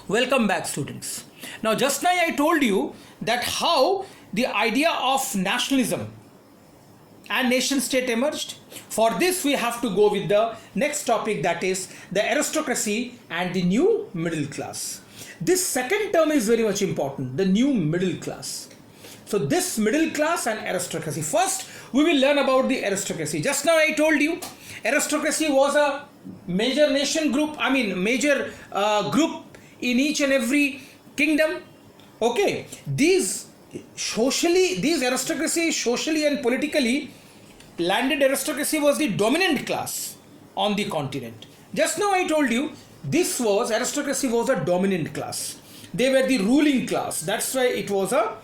Welcome back, students. Now, just now I told you that how the idea of nationalism and nation state emerged. For this, we have to go with the next topic, that is the aristocracy and the new middle class. This second term is very much important, the new middle class. So, this middle class and aristocracy. First, we will learn about the aristocracy. Just now I told you, aristocracy was a major nation group, major group in each and every kingdom. Okay, these aristocracy socially and politically, landed aristocracy was the dominant class on the continent. Just now I told you aristocracy was a dominant class. They were the ruling class. That's why it was a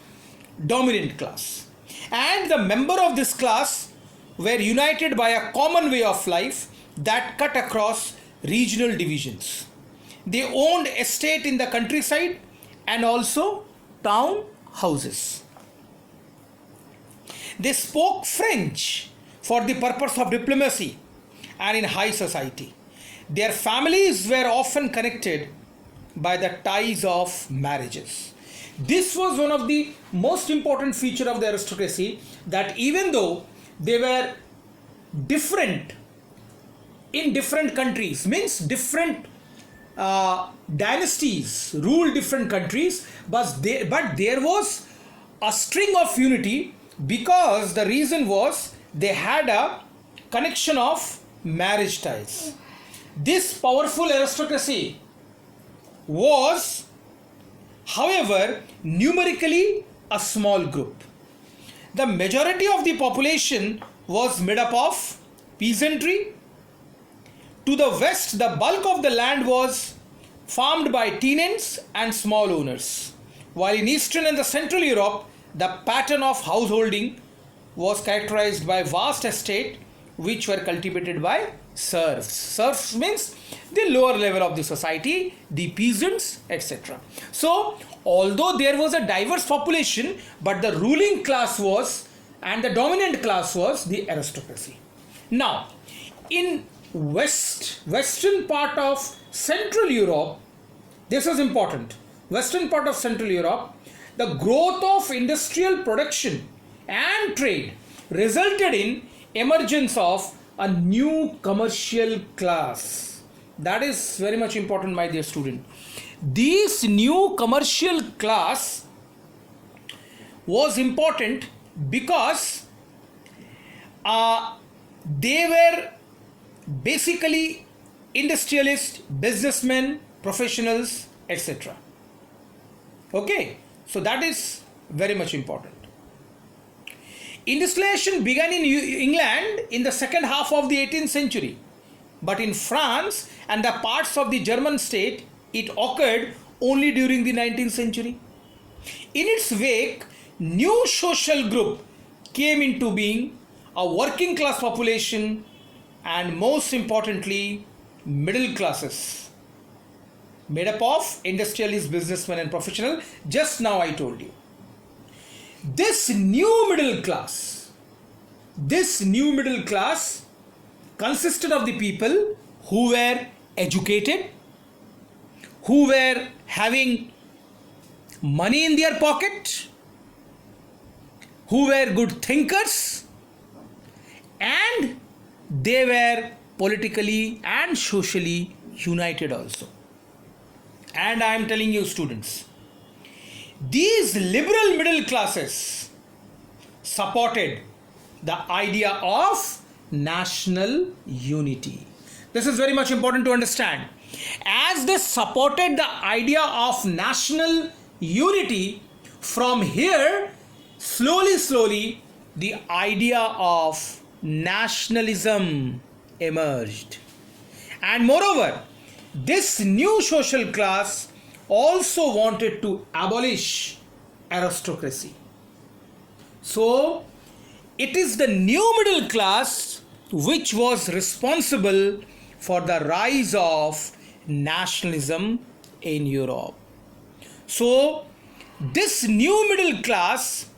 dominant class. And the member of this class were united by a common way of life that cut across regional divisions. They owned estate in the countryside and also town houses. They spoke French for the purpose of diplomacy and in high society. Their families were often connected by the ties of marriages. This was one of the most important features of the aristocracy, that even though they were different in different countries, means different dynasties ruled different countries, but there was a string of unity, because the reason was they had a connection of marriage ties. This powerful aristocracy was, however, numerically a small group. The majority of the population was made up of peasantry. To the west, the bulk of the land was farmed by tenants and small owners, while in Eastern and the Central Europe, the pattern of householding was characterized by vast estate which were cultivated by serfs. Serfs means the lower level of the society, the peasants, etc. So, although there was a diverse population, but the ruling class was, and the dominant class was, the aristocracy. Now, in western part of Central Europe, this is important. Western part of Central Europe, the growth of industrial production and trade resulted in emergence of a new commercial class. That is very much important, my dear student. This new commercial class was important because they were basically industrialists, businessmen, professionals, etc. Okay, so that is very much important. Industrialization began in England in the second half of the 18th century, but in France and the parts of the German state, it occurred only during the 19th century. In its wake, new social group came into being, a working class population, and most importantly, middle classes, made up of industrialists, businessmen and professionals. Just now I told you. This new middle class consisted of the people who were educated, who were having money in their pocket, who were good thinkers, and they were politically and socially united also. And I am telling you, students, these liberal middle classes supported the idea of national unity. This is very much important to understand. As they supported the idea of national unity, from here, slowly, the idea of nationalism emerged. And moreover, this new social class also wanted to abolish aristocracy. So, it is the new middle class which was responsible for the rise of nationalism in Europe. So, this new middle class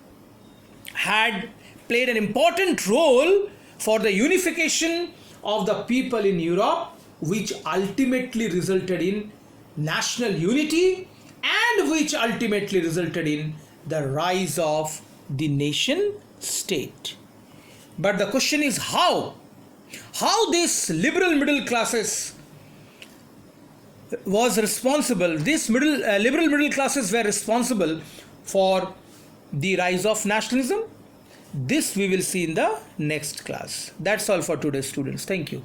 had played an important role for the unification of the people in Europe, which ultimately resulted in national unity and which ultimately resulted in the rise of the nation state. But the question is how? How this liberal middle classes was responsible, this liberal middle classes were responsible for the rise of nationalism? This we will see in the next class. That's all for today, students. Thank you.